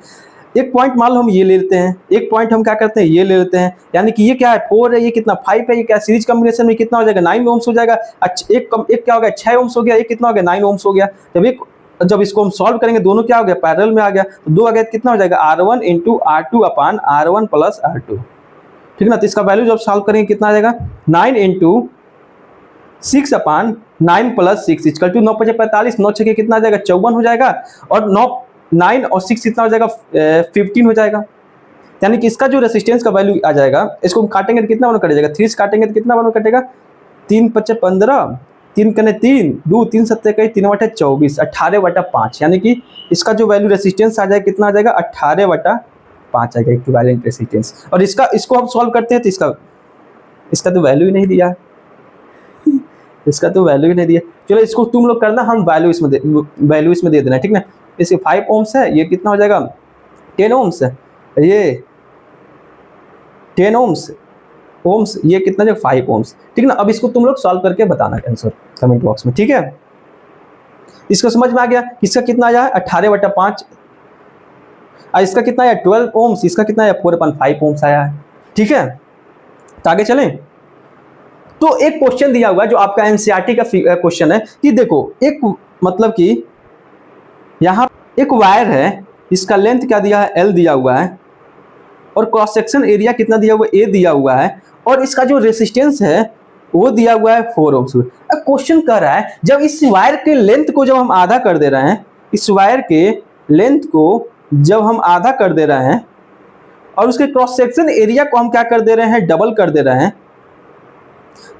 Speaker 1: एक पॉइंट मान लो हम ये ले लेते हैं, एक पॉइंट हम क्या करते हैं ये ले लेते हैं, यानी कि ये क्या है 4 है, ये कितना 5 है, ये क्या सीरीज कॉम्बिनेशन में कितना हो जाएगा 9 ओम्स हो जाएगा। अच्छा एक क्या हो गया 6 ओम्स हो गया, ये कितना हो गया 9 ओम्स हो गया। जब इसको हम सॉल्व करेंगे दोनों क्या हो गया पैरेलल में आ गया, तो 2 आ गया कितना हो जाएगा R1 इंटू R2 अपान R1 प्लस R2, ठीक ना। तो इसका वैल्यू जब सॉल्व करेंगे कितना आ जाएगा 9 into 6 upon 9 plus 6 equal to 9 5 45, 9 6 कितना आ जाएगा 54 हो जाएगा, और 9 और 6 कितना हो जाएगा 15 हो जाएगा। यानी कि इसका जो रेसिस्टेंस का वैल्यू आ जाएगा, इसको हम काटेंगे तो कितना वन कट जाएगा 3 से काटेंगे तो कितना वन कटेगा 3 5 15, 3 कने 3 2 3 7 3/24 18/5, यानी कि इसका जो वैल्यू रेसिस्टेंस आ जाएगा कितना आ जाएगा 18/5 आएगा इक्विवेलेंट रेसिस्टेंस। और इसको हम सॉल्व करते हैं तो इसका तो वैल्यू ही नहीं दिया इसका तो वैल्यू ही नहीं दिया। चलो इसको तुम लोग करना, हम वैल्यू इसमें दे देना, ठीक ना। इसके 5 ओम्स है, ये कितना हो जाएगा 10 ओम्स है, ये 10 ओम्स ये कितना जो 5 ओम्स, ठीक ना। अब इसको तुम लोग सॉल्व करके बताना आंसर कमेंट बॉक्स में, ठीक है। इसको समझ में आ गया, इसका कितना आया 18/5, और इसका कितना आया 12 ओम्स, इसका कितना आया 4/5 ओम्स आया है, ठीक है। तो आगे चलें। तो एक क्वेश्चन दिया हुआ है जो आपका एनसीईआरटी का क्वेश्चन है कि देखो एक मतलब कि यहाँ एक वायर है, इसका लेंथ क्या दिया है L दिया हुआ है, और क्रॉस सेक्शन एरिया कितना दिया हुआ है A दिया हुआ है, और इसका जो रेसिस्टेंस है वो दिया हुआ है 4 ओम्स। अब क्वेश्चन कर रहा है जब इस वायर के लेंथ को जब हम आधा कर दे रहे हैं, इस वायर के लेंथ को जब हम आधा कर दे रहे हैं और उसके क्रॉस सेक्शन एरिया को हम क्या कर दे रहे हैं डबल कर दे रहे हैं,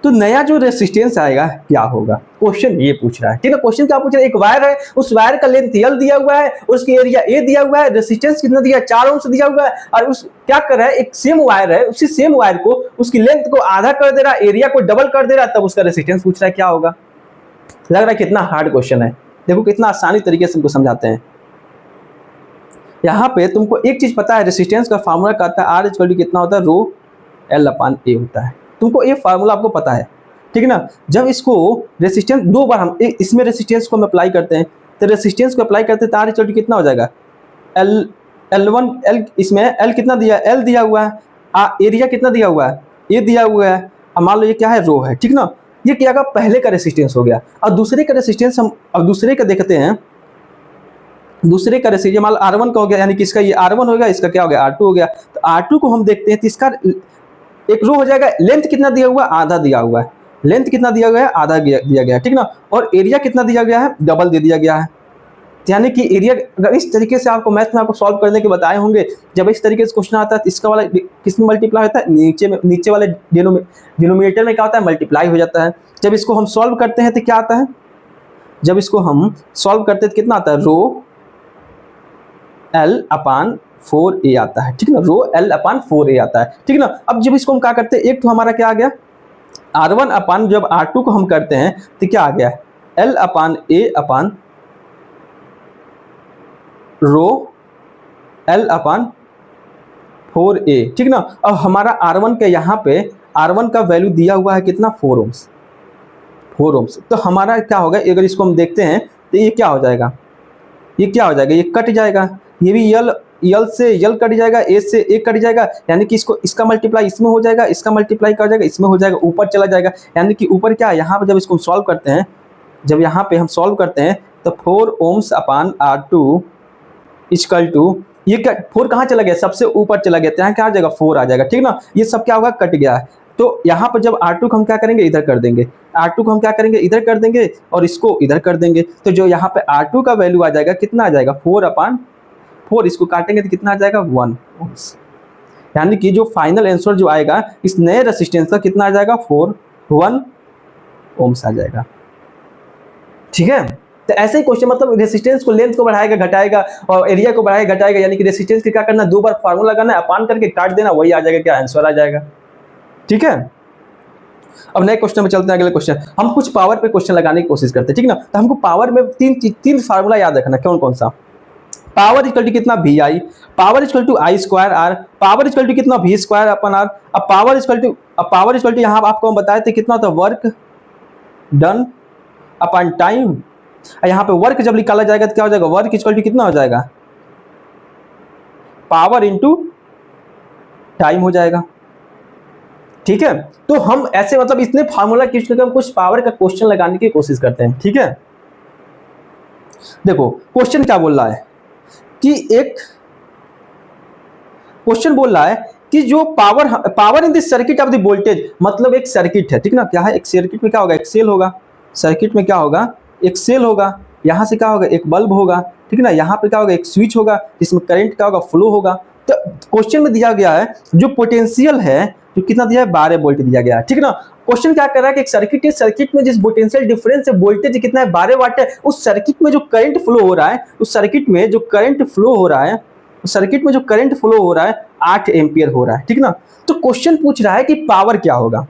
Speaker 1: तो नया जो रेसिस्टेंस आएगा क्या होगा। क्वेश्चन ये पूछ रहा है, ठीक है। क्वेश्चन क्या पूछ रहा है, एक वायर है, उस वायर का लेंथ L दिया हुआ है, उसकी एरिया A दिया हुआ है, रेसिस्टेंस कितना दिया है 4 ओम्स दिया हुआ है, और उस क्या कर रहा है एक सेम वायर है, उसी सेम वायर को उसकी लेंथ को आधा कर दे रहा है, एरिया को डबल कर दे रहा है, तब उसका रेसिस्टेंस पूछ रहा है क्या होगा। लग रहा है कितना हार्ड क्वेश्चन है, देखो कितना आसानी तरीके से हमको समझाते हैं। यहाँ पे तुमको एक चीज पता है, रेसिस्टेंस का फार्मूला कहता है R इक्वल टू कितना होता है रो L/A होता है, तुमको ये फार्मूला आपको पता है, ठीक है ना। जब इसको रेसिस्टेंस दो बार हम इसमें रेसिस्टेंस को हम अप्लाई करते हैं, तो रेसिस्टेंस को अप्लाई करते हैं तो R इक्वल टू कितना हो जाएगा L1 L, इसमें L कितना दिया L दिया हुआ है, एरिया कितना दिया हुआ है A दिया हुआ है, अब मान लो ये क्या है रो है, ठीक ना। ये क्या होगा पहले का रेसिस्टेंस हो गया, और दूसरे का रेसिस्टेंस हम अब दूसरे का देखते हैं, दूसरे का रेसिस्टेंस मान लो R1 का हो गया, यानी कि इसका ये R1 हो गया, इसका क्या हो गया R2 हो गया। तो R2 को हम देखते हैं तो इसका एक रो हो जाएगा, लेंथ कितना दिया हुआ आधा दिया हुआ है, लेंथ कितना दिया गया है, आधा दिया गया है, ठीक ना। और एरिया कितना दिया गया है, डबल दे दिया गया है। यानी कि एरिया अगर इस तरीके से आपको मैथ में आपको सॉल्व करने के बताए होंगे, जब इस तरीके से क्वेश्चन आता है तो इसका वाला किस में मल्टीप्लाई होता है, नीचे वाले डिनोमिनेटर में क्या होता है, मल्टीप्लाई हो जाता है। जब इसको हम सॉल्व करते हैं तो क्या आता है, जब इसको हम सॉल्व करते हैं तो कितना आता है, रो L/4a आता है, ठीक ना, रो L/4a आता है, ठीक ना। अब जब इसको हम क्या करते हैं, एक तो हमारा क्या आ गया R1 अपान, जब R2 को हम करते हैं तो क्या आ गया, L/a रो L/4a, ठीक ना। अब हमारा R1 के यहाँ पे R1 का वैल्यू दिया हुआ है कितना, 4 ओम्स, 4 ओम्स। तो हमारा क्या होगा, अगर इसको हम देखते हैं तो ये क्या हो जाएगा, ये क्या हो जाएगा, ये कट जाएगा, ये भी यल से यल कट जाएगा, ए से ए कट जाएगा, यानी कि इसका मल्टीप्लाई इसमें हो जाएगा, इसका मल्टीप्लाई क्या हो जाएगा, इसमें हो जाएगा, ऊपर चला जाएगा। यानी कि ऊपर क्या है, यहाँ पे जब इसको सॉल्व करते हैं, जब यहाँ पे हम सॉल्व करते हैं तो 4 ohms upon R2 equal to, ये क्या 4 कहाँ चला गया, सबसे ऊपर चला गया, तो यहाँ क्या आ जाएगा, 4 आ जाएगा, ठीक ना। ये सब क्या होगा, कट गया है। तो यहाँ पर जब R2 को हम क्या करेंगे, इधर कर देंगे, R2 को हम क्या करेंगे, इधर कर देंगे, और इसको इधर कर देंगे। तो जो यहाँ पे R2 का वैल्यू आ जाएगा, कितना आ जाएगा, 4/4, इसको काटेंगे तो कितना आ जाएगा, 1 ओम्स। यानी कि जो फाइनल आंसर जो आएगा इस नए रेसिस्टेंस का कितना आ जाएगा, 1 ओम्स आ जाएगा, ठीक है। तो ऐसे ही क्वेश्चन, मतलब रेसिस्टेंस को, लेंथ को बढ़ाएगा घटाएगा, और एरिया को बढ़ाएगा घटाएगा, यानी कि रेसिस्टेंस के क्या करना, 2 बार फार्मूला लगाना है, अपान करके काट देना, वही आ जाएगा, क्या आंसर आ जाएगा, ठीक है। अब नए क्वेश्चन में चलते हैं, अगले क्वेश्चन। हम कुछ पावर पे क्वेश्चन लगाने की कोशिश करते हैं, ठीक ना। तो हमको पावर में तीन फार्मूला याद रखना, कौन कौन सा, पावर इक्वल टू कितना, VI, power equal to I²R, power equal to कितना, V²/R। अब पावर इक्वल टू यहाँ आपको हम बताए थे कितना होता है, वर्क डन अपॉन टाइम। यहाँ पे वर्क जब निकाला जाएगा तो क्या हो जाएगा, वर्क इक्वल टू कितना हो जाएगा, पावर इंटू टाइम हो जाएगा, ठीक है। तो हम ऐसे, मतलब इतने फार्मूला यूज करके हम कुछ पावर का क्वेश्चन लगाने की कोशिश करते हैं, ठीक है। देखो क्वेश्चन क्या बोल रहा है कि एक क्वेश्चन बोल रहा है कि जो power in this circuit of the voltage, मतलब एक सर्किट है, ठीक ना, क्या है, एक सर्किट में क्या होगा, एक सेल होगा, सर्किट में क्या होगा, एक सेल होगा, यहाँ से क्या होगा, एक बल्ब होगा, ठीक ना, यहाँ पे क्या होगा, एक स्विच होगा, जिसमें करंट क्या होगा, फ्लो होगा। तो क्वेश्चन में दिया गया है जो पोटेंशियल है, जो कितना दिया है, 12 वोल्ट दिया गया है, ठीक ना। क्वेश्चन क्या कर रहा है कि एक सर्किट है, सर्किट में जिस पोटेंशियल डिफरेंस है, वोल्टेज कितना है, 12 वाट है, उस सर्किट में जो करंट फ्लो हो रहा है, उस सर्किट में जो करंट फ्लो हो रहा है, उस सर्किट में जो करंट फ्लो हो रहा है 8 एम्पियर हो रहा है, ठीक ना। तो क्वेश्चन पूछ रहा है कि पावर क्या होगा,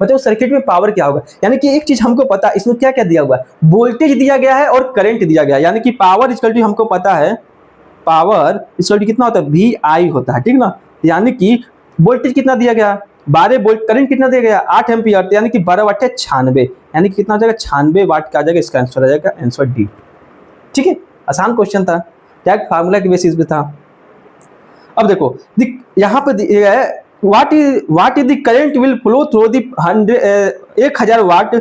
Speaker 1: मतलब सर्किट में पावर क्या होगा। यानी कि एक चीज हमको पता है, इसमें क्या क्या दिया हुआ है, वोल्टेज दिया गया है और करंट दिया गया है। यानी कि पावर इक्वल टू हमको पता है, पावर इक्वल टू कितना होता है, VI होता है, ठीक ना। यानी कि वोल्टेज कितना दिया गया, 12 वोल्ट, करंट कितना दिया गया, 8 एम्पियर, यानी कि 12 वाट है 96, यानी कि कितना आ जाएगा, 96 वाट का आ जाएगा, इसका आंसर आ जाएगा, आंसर डी, ठीक है। आसान क्वेश्चन था, डायरेक्ट फार्मूला के बेसिस पे था। अब देखो यहाँ पे दिया है, what is the current will flow through the 1000 watt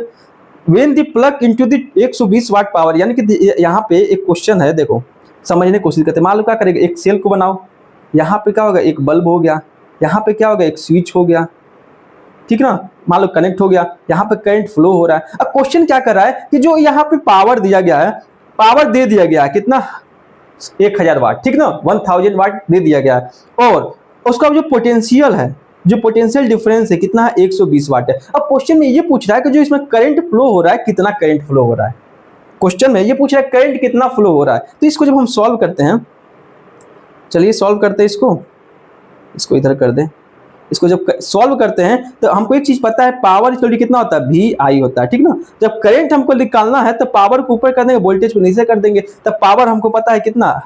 Speaker 1: when the plug into the 120 watt power. यानी कि यहाँ पे एक क्वेश्चन है, देखो समझने की कोशिश करते हैं। मान लो क्या करेगा, एक सेल को बनाओ, यहाँ पे क्या होगा, एक बल्ब हो गया, यहाँ पे क्या होगा, एक स्विच हो गया, ठीक ना, मान लो कनेक्ट हो गया, यहाँ पे करंट फ्लो हो रहा है। अब क्वेश्चन क्या कर रहा है कि जो यहाँ पे पावर दिया गया है, पावर दे दिया गया है कितना, 1000 वाट, ठीक ना, 1000 वाट दे दिया गया है, और उसका जो पोटेंशियल है, जो पोटेंशियल डिफरेंस है कितना है, 120 वाट है। अब क्वेश्चन में ये पूछ रहा है कि जो इसमें करंट फ्लो हो रहा है, कितना करंट फ्लो हो रहा है, क्वेश्चन में ये पूछ रहा है करंट कितना फ्लो हो रहा है। तो इसको जब हम सॉल्व करते हैं, चलिए सॉल्व करते हैं, इसको इधर कर दें। इसको जब सॉल्व करते हैं तो हमको एक चीज पता है, पावर इक्वल टू कितना होता है, VI होता है, ठीक ना। जब करंट हमको निकालना है तो पावर को ऊपर कर देंगे, वोल्टेज को नीचे कर देंगे, तब पावर हमको पता है कितना,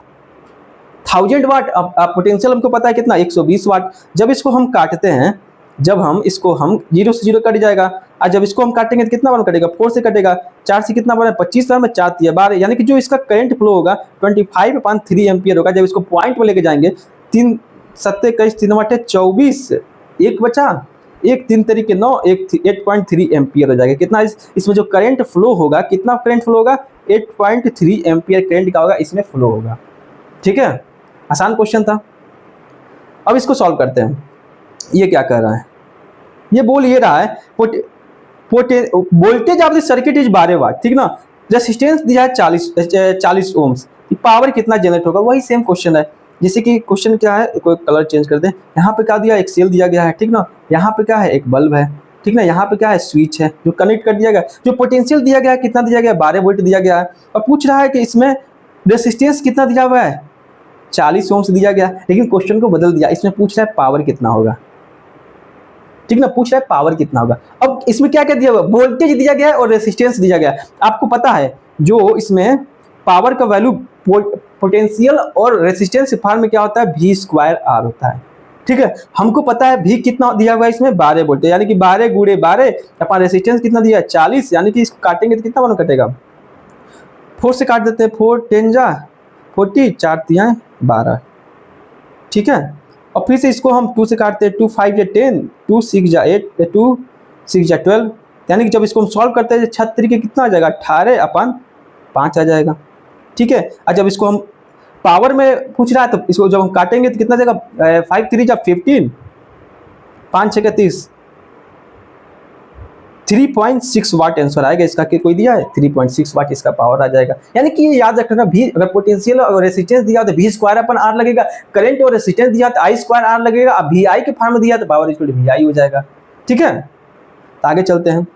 Speaker 1: 1000 वाट। अब पोटेंशियल हमको पता है कितना, 120 वाट। जब इसको हम काटते हैं, जब हम इसको हम 0 से 0 कट जाएगा, और जब इसको हम काटेंगे तो कितना बार कटेगा, 4 से कटेगा, 4 से कितना बार, 25 बार में 4 दिया 12, यानी कि जो इसका करंट फ्लो होगा 25/3 एम्पियर होगा। जब इसको पॉइंट में लेके जाएंगे, 3 7 21 3 8 24, एक बचा, 1 3 तरीके 9, 8.3 एम्पियर हो जाएगा। कितना इसमें जो करंट फ्लो होगा, कितना करंट फ्लो होगा, 8.3 एम्पियर करंट का होगा, इसमें फ्लो होगा, ठीक है। आसान क्वेश्चन था। अब इसको सॉल्व करते हैं। ये क्या कर रहा है, ये बोल ये रहा है voltage of the circuit is 12 वाट, ठीक ना। रेसिस्टेंस दिया है 40 ओम्स, पावर कितना जनरेट होगा, वही सेम क्वेश्चन है। जैसे कि क्वेश्चन क्या है, कोई कलर चेंज कर दें, यहाँ पे क्या दिया, एक सेल दिया गया है, ठीक ना। यहाँ पे क्या है, एक बल्ब है, ठीक ना। यहाँ पे क्या है, स्विच है जो कनेक्ट कर दिया गया। जो पोटेंशियल दिया गया है कितना दिया गया है, 12 वोल्ट दिया गया है। और पूछ रहा है कि इसमें रेसिस्टेंस कितना दिया हुआ है, 40 ओम्स दिया गया। लेकिन क्वेश्चन को बदल दिया, इसमें पूछ रहा है पावर कितना होगा, ठीक ना, पूछ रहा है पावर कितना होगा। अब इसमें क्या क्या दिया हुआ, वोल्टेज दिया गया है और रेसिस्टेंस दिया गया है। आपको पता है जो इसमें पावर का वैल्यू पोटेंशियल और रेसिस्टेंस फॉर्म में क्या होता है, V स्क्वायर R होता है, ठीक है। हमको पता है V कितना दिया हुआ है इसमें, 12 वोल्ट, यानी कि 12 गुणे 12 अपना रेसिस्टेंस कितना दिया है, 40, यानी कि इसको काटेंगे तो कितना मान कटेगा, 4 से काट देते हैं, 4 10 जा 40, 4 तिया 12, ठीक है। और फिर से इसको हम 2 से काटते हैं, 2 5 या 10, 2 6 जा 8, 2 6 जा 12, यानी कि जब इसको हम सॉल्व करते हैं 36 के कितना आ जाएगा, 18/5 आ जाएगा, ठीक है। और जब इसको हम पावर में पूछ रहा है तो इसको जब हम काटेंगे तो कितना जाएगा, 5 3 जा 15, 5 6 30, 3.6 वाट आंसर आएगा इसका। कि कोई दिया है 3.6 वाट इसका पावर आ जाएगा। यानी कि ये याद रखना, भी अगर पोटेंशियल और रेसिस्टेंस दिया तो V स्क्वायर अपन R लगेगा, करंट और रेसिस्टेंस दिया तो I स्क्वायर R लगेगा, अब VI के फॉर्म में दिया तो पावर इक्वल टू VI हो जाएगा, ठीक है। तो आगे चलते हैं,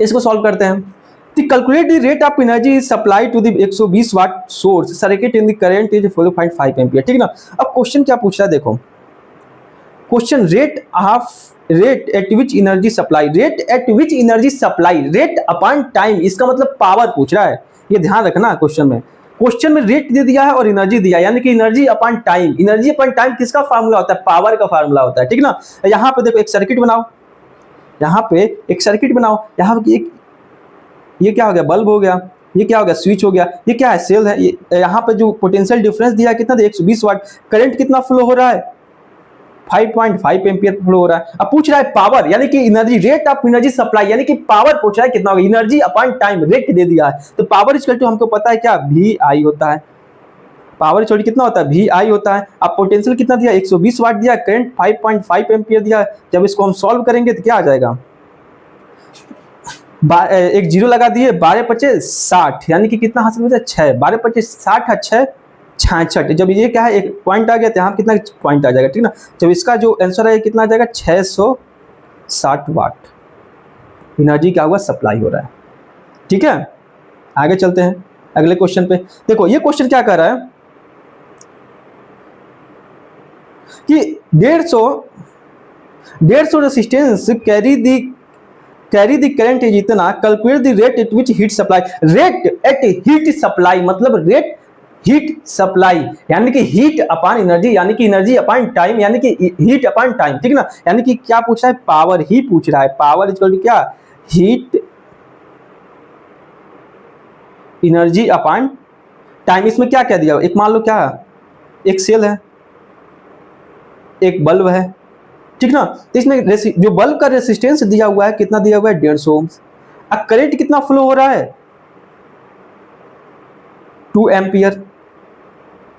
Speaker 1: इसको सॉल्व करते हैं। तो calculate the rate of energy supply to the 120 watt source circuit in the current is 4.5 ampere, ठीक ना। अब क्वेश्चन क्या पूछ रहा है, देखो question, rate at which energy supply, rate at which energy supply, rate upon time, इसका मतलब पावर पूछ रहा है, ये ध्यान रखना क्वेश्चन में। क्वेश्चन में रेट दे दिया है और एनर्जी दिया है, यानी कि energy upon time. Energy upon time किसका फार्मूला होता है, पावर का फार्मूला होता है, ठीक ना। यहाँ पे देखो एक सर्किट बनाओ, यहाँ पे एक सर्किट बनाओ, यहाँ पे एक, ये क्या हो गया, बल्ब हो गया, ये क्या हो गया, स्विच हो गया, ये क्या है, सेल है। यहाँ पे जो पोटेंशियल डिफरेंस दिया है कितना, 120 वाट, करंट कितना फ्लो हो रहा है, 5.5 एम्पियर फ्लो हो रहा है। अब पूछ रहा है पावर, यानी कि energy, rate of energy supply, यानी कि पावर पूछ रहा है कितना होगा, एनर्जी अपॉन टाइम, रेट दे दिया है। तो पावर इक्वल टू हमको पता है क्या, VI होता है। पावर इक्वल टू कितना होता है, VI होता है। अब पोटेंशियल कितना दिया, 120 वाट दिया, करंट 5.5 एम्पियर दिया। जब इसको हम सॉल्व करेंगे तो क्या आ जाएगा, एक जीरो लगा दिए, 12 5 60, यानी कि कितना हासिल हो जाए, 6, 12 5 60 है 6 66। जब ये क्या है, एक पॉइंट आ गया तो यहाँ कितना पॉइंट आ जाएगा, ठीक ना। जब इसका जो आंसर है कितना आ जाएगा, 660 वाट एनर्जी क्या हुआ, सप्लाई हो रहा है, ठीक है। आगे चलते हैं अगले क्वेश्चन पे। देखो ये क्वेश्चन क्या कर रहा है कि 150 resistance carry the current is इतना, calculate the rate at which heat supply, rate at heat supply मतलब रेट हीट सप्लाई, यानी कि हीट अपॉन एनर्जी, यानी कि एनर्जी अपॉन टाइम, यानी कि हीट अपॉन टाइम, ठीक ना। यानी कि क्या पूछ रहा है, पावर ही पूछ रहा है, पावर इक्वल टू क्या, हीट एनर्जी अपॉन टाइम। इसमें क्या क्या दिया, एक मान लो क्या, एक सेल है, एक बल्ब है, ठीक ना। तो इसमें जो बल्ब का रेसिस्टेंस दिया हुआ है कितना दिया हुआ है, 150 ओम्स। अब करंट कितना फ्लो हो रहा है, 2 एम्पियर,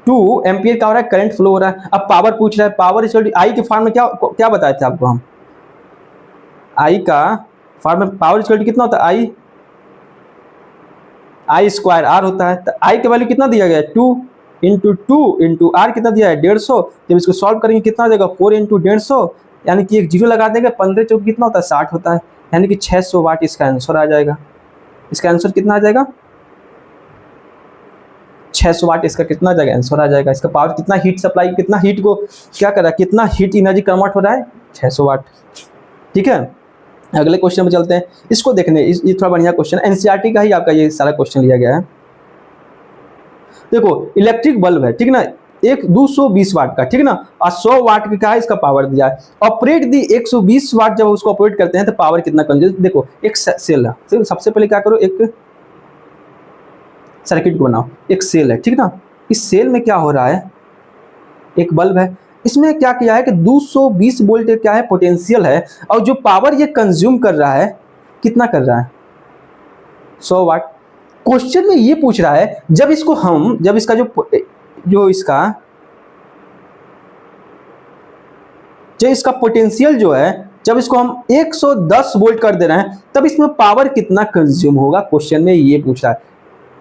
Speaker 1: 2 एम्पियर का हो रहा है करंट फ्लो हो रहा है। अब पावर पूछ रहा है, पावर इक्वल टू आई के फॉर्म में क्या क्या बताए थे आपको हम, आई का फॉर्म में पावर इक्वल टू कितना होता है, आई स्क्वायर R होता है। तो आई का वैल्यू कितना दिया गया है, 2 इंटू R कितना दिया है, 150। जब इसको सॉल्व करेंगे कितना आ जाएगा, 4 इंटू 150, यानी कि एक जीरो लगा देंगे, 15 चौक कितना होता है, 60 होता है, यानी कि 600 वाट इसका आंसर आ जाएगा। इसका आंसर कितना आ जाएगा, 600 वाट इसका कितना आ जाएगा, आंसर आ जाएगा। इसका पावर कितना, हीट सप्लाई, कितना हीट को क्या कर रहा है, कितना हीट एनर्जी कन्वर्ट हो रहा है, 600 वाट, ठीक है। अगले क्वेश्चन में चलते हैं, इसको देखने, ये थोड़ा बढ़िया क्वेश्चन, एनसीईआरटी का ही आपका ये सारा क्वेश्चन लिया गया है। देखो इलेक्ट्रिक बल्ब है, ठीक ना, एक 220 वाट का, ठीक ना, और 100 वाट का है इसका पावर दिया है। ऑपरेट दी 120 वाट, जब उसको ऑपरेट करते हैं तो पावर कितना कंज्यूम। देखो एक सेल है, तो सबसे पहले क्या करो, एक सर्किट को बनाओ, एक सेल है, ठीक ना। इस सेल में क्या हो रहा है, एक बल्ब है, इसमें क्या किया है कि 220 वोल्ट क्या है, पोटेंशियल है, और जो पावर ये कंज्यूम कर रहा है कितना कर रहा है, 100 वाट। क्वेश्चन में ये पूछ रहा है, जब इसको हम, जब इसका जो इसका पोटेंशियल जो है जब इसको हम 110 वोल्ट कर दे रहे हैं तब इसमें पावर कितना कंज्यूम होगा, क्वेश्चन में ये पूछ रहा है।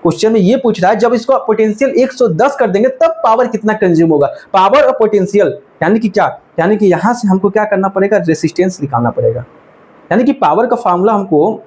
Speaker 1: क्वेश्चन में ये पूछ रहा है जब इसको पोटेंशियल 110 कर देंगे तब पावर कितना कंज्यूम होगा। पावर और पोटेंशियल यानी कि क्या, यानी कि यहां से हमको क्या करना पड़ेगा, रेसिस्टेंस निकालना पड़ेगा। यानी कि पावर का फार्मूला हमको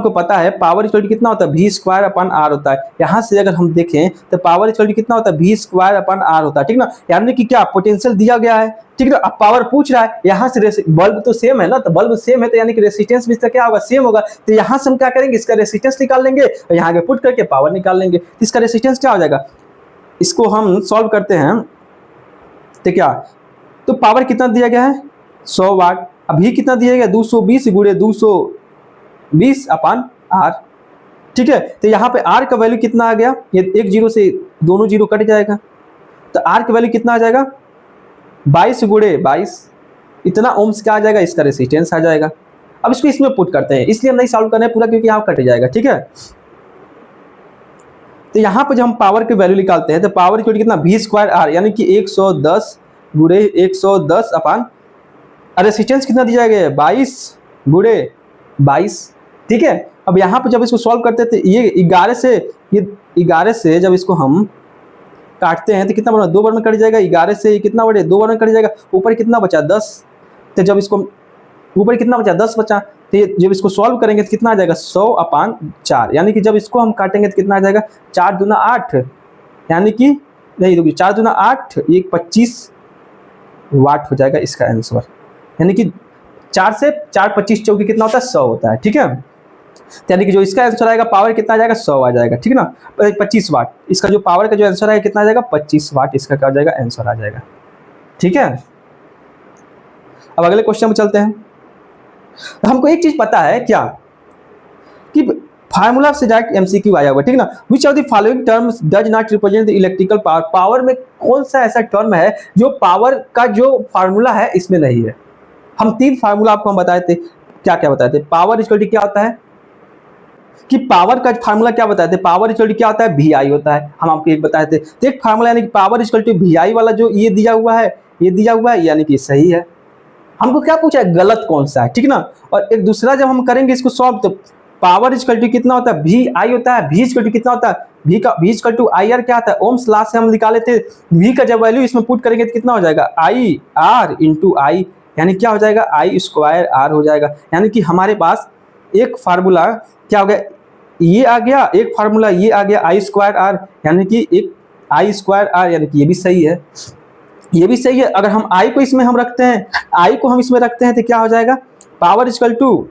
Speaker 1: पता है, पावर इक्वल टू कितना होता है, वी स्क्वायर अपन आर होता है। यहाँ से अगर हम देखें तो पावर इक्वल टू कितना होता है, वी स्क्वायर अपन आर होता है, ठीक ना। यानी कि क्या, पोटेंशियल दिया गया है, ठीक है। अब पावर पूछ रहा है, यहाँ से बल्ब तो सेम है ना, तो बल्ब सेम है तो यानी कि रेसिस्टेंस भी इसका क्या होगा, सेम होगा। तो यहाँ से हम क्या करेंगे, इसका रेसिस्टेंस निकाल लेंगे और यहाँ आगे पुट करके पावर निकाल लेंगे। तो इसका रेसिस्टेंस क्या हो जाएगा, इसको हम सॉल्व करते हैं तो क्या, तो पावर कितना दिया गया है 100 वाट। अभी कितना दिया गया 220 गुणे 220 अपान आर, ठीक है। तो यहाँ पे आर का वैल्यू कितना आ गया, ये एक जीरो से दोनों जीरो कट जाएगा, तो आर का वैल्यू कितना आ जाएगा 22 गुणे 22, इतना ओम्स क्या आ जाएगा, इसका रेसिस्टेंस आ जाएगा। अब इसको इसमें पुट करते हैं, इसलिए हम नहीं सॉल्व कर रहे हैं पूरा क्योंकि यहाँ कट जाएगा, ठीक है। तो यहाँ पे जब हम पावर की वैल्यू निकालते हैं तो पावर इक्वल कितना, वी स्क्वायर आर, यानी कि 110 गुणे 110 अपान रेसिस्टेंस कितना दिया गया है 22 गुणे 22, ठीक है। अब यहाँ पे जब इसको सॉल्व करते हैं तो ये 11 से जब इसको हम काटते हैं तो कितना बना, 2 बार में कट जाएगा। 11 से ये कितना बड़े, 2 बार में कट जाएगा। ऊपर कितना बचा 10, तो जब इसको ऊपर कितना बचा 10 बचा, तो ये जब इसको सॉल्व करेंगे तो कितना आ जाएगा 100 अपान 4, यानी कि जब इसको हम काटेंगे तो कितना आ जाएगा 4 दूना 8, यानी कि नहीं रुकिए 4 दूना 8, ये 25 वाट हो जाएगा इसका आंसर। यानी कि 4 से 4 25 चौकी कितना होता है 100 होता है, ठीक है। यानी कि जो इसका आंसर आएगा पावर कितना आ जाएगा 100 आ जाएगा, ठीक है ना, 25 वाट। इसका जो पावर का जो आंसर आएगा कितना आ जाएगा 25 वाट, इसका क्या आ जाएगा आंसर आ जाएगा, ठीक है। अब अगले क्वेश्चन में चलते हैं। तो हमको एक चीज पता है क्या, कि फार्मूला से डायरेक्ट एमसीक्यू आया हुआ, ठीक ना। Which of the following terms does not represent the electrical power, power में कौन सा ऐसा टर्म है जो पावर का जो फार्मूला है इसमें नहीं है। हम 3 फार्मूला आपको हम बताए थे, क्या क्या बताए थे। पावर इक्वल टू क्या होता है, कि पावर का फार्मूला क्या बताए थे, पावर इक्वल टू क्या होता है, वी आई होता है, हम आपको एक बताए थे। तो एक फार्मूला यानी कि पावर इक्वल टू वी आई वाला जो ये दिया हुआ है, ये दिया हुआ है यानी कि सही है। हमको क्या पूछा है, गलत कौन सा है, ठीक ना। और एक दूसरा जब हम करेंगे इसको सॉल्व, तो पावर इक्वल टू कितना होता है, वी आई होता है। वी इक्वल टू कितना होता है, V equal to I R क्या होता है, ओम्स लॉ से हम निकाले थे। वी का जब वैल्यू इसमें पुट करेंगे तो कितना हो जाएगा, आई आर इंटू आई, यानी क्या हो जाएगा आई स्क्वायर आर हो जाएगा। यानी कि हमारे पास एक फार्मूला क्या हो गया, ये आ गया, एक फार्मूला ये आ गया आई स्क्वायर आर, यानी कि एक आई स्क्वायर आर, यानी कि ये भी सही है, ये भी सही है। अगर हम आई को इसमें हम रखते हैं, आई को हम इसमें रखते हैं तो क्या हो जाएगा, power equal to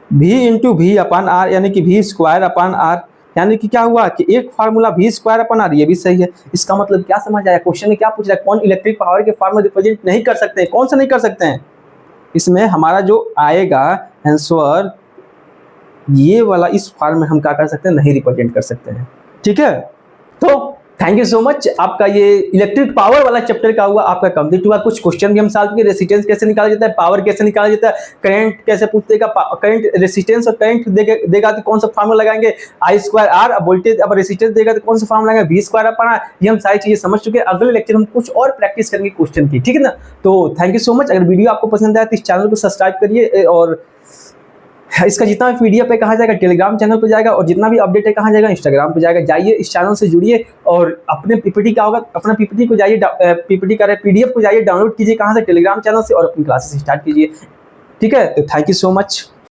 Speaker 1: V into V upon R, यानी कि वी स्क्वायर अपान आर, यानी कि क्या हुआ कि एक formula V square upon R, ये भी सही है। इसका मतलब क्या समझ आया, क्वेश्चन में क्या पूछ रहा है, कौन इलेक्ट्रिक पावर के फॉर्म में रिप्रेजेंट नहीं कर सकते, कौन सा नहीं कर सकते हैं। इसमें हमारा जो आएगा आंसर ये वाला, इस फॉर्म में हम क्या कर सकते हैं, नहीं रिप्रेजेंट कर सकते हैं, ठीक है। तो थैंक यू सो मच, आपका ये इलेक्ट्रिक पावर वाला चैप्टर का हुआ आपका कंप्लीट हुआ। कुछ क्वेश्चन भी हम सॉल्व किए, रेसिस्टेंस कैसे निकाला जाता है, पावर कैसे निकाला जाता है, करंट कैसे पूछेगा, करंट रेसिस्टेंस और करंट देगा तो कौन सा फार्मूला लगाएंगे, आई स्क्वायर आर, अब वोल्टेज अब रेसिस्टेंस देगा तो कौन सा फार्मूला लगाएंगे, वी स्क्वायर अपॉन आर। ये हम सारी चीजें समझ चुके हैं। अगले लेक्चर हम कुछ और प्रैक्टिस करेंगे क्वेश्चन की, ठीक है ना। तो थैंक यू सो मच। अगर वीडियो आपको पसंद आया तो इस चैनल को सब्सक्राइब करिए, और इसका जितना भी पीडीएफ है कहाँ जाएगा, टेलीग्राम चैनल पे जाएगा, और जितना भी अपडेट है कहाँ जाएगा, इंस्टाग्राम पे जाएगा। जाइए इस चैनल से जुड़िए और अपने पीपीटी का होगा, अपना पीपीटी को जाइए, पीपीटी का पीडीएफ को जाइए डाउनलोड कीजिए कहाँ से, टेलीग्राम चैनल से, और अपनी क्लासेस स्टार्ट कीजिए, ठीक है। तो थैंक यू सो मच।